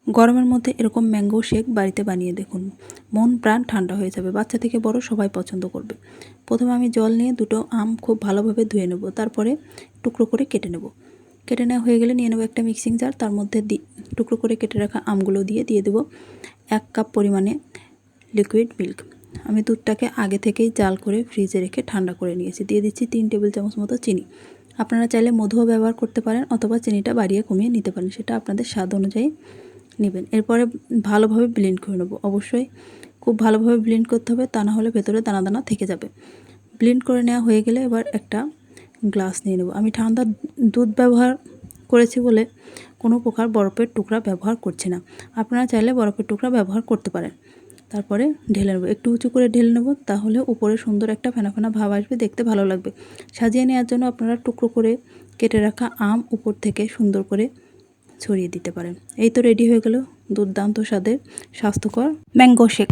গরমের মধ্যে এরকম ম্যাঙ্গো শেক বাড়িতে বানিয়ে দেখুন, মন প্রাণ ঠান্ডা হয়ে যাবে। বাচ্চা থেকে বড় সবাই পছন্দ করবে। প্রথমে আমি জল নিয়ে দুটো আম খুব ভালোভাবে ধুয়ে নেব, তারপরে টুকরো করে কেটে নেব। কেটে নেওয়া হয়ে গেলে নিয়ে নেব একটা মিক্সিং জার, তার মধ্যে টুকরো করে কেটে রাখা আমগুলো দিয়ে দেবো 1 কাপ পরিমাণে লিকুইড মিল্ক। আমি দুধটাকে আগে থেকেই জাল করে ফ্রিজে রেখে ঠান্ডা করে নিয়েছি। দিয়ে দিচ্ছি 3 টেবিল চামচ মতো চিনি। আপনারা চাইলে মধুও ব্যবহার করতে পারেন অথবা চিনিটা বাড়িয়ে কমিয়ে নিতে পারেন, সেটা আপনাদের স্বাদ অনুযায়ী নেবেন। এরপরে ভালোভাবে ব্লেন্ড করে নেব। অবশ্যই খুব ভালোভাবে ব্লেন্ড করতে হবে, তা না হলে ভেতরে দানা দানা থেকে যাবে। ব্লেন্ড করে নেওয়া হয়ে গেলে এবার একটা গ্লাস নিয়ে নেব। আমি ঠান্ডা দুধ ব্যবহার করেছি বলে কোনো প্রকার বরফের টুকরা ব্যবহার করছি না। আপনারা চাইলে বরফের টুকরা ব্যবহার করতে পারেন। তারপরে ঢেলে নেব, একটু উঁচু করে ঢেলে নেব, তাহলে উপরে সুন্দর একটা ফেনা ফেনা ভাব আসবে, দেখতে ভালো লাগবে। সাজিয়ে নেওয়ার জন্য আপনারা টুকরো করে কেটে রাখা আম উপর থেকে সুন্দর করে ছড়িয়ে দিতে পারেন। এই তো রেডি হয়ে গেল দুর্দান্ত স্বাদের স্বাস্থ্যকর ম্যাঙ্গো শেক।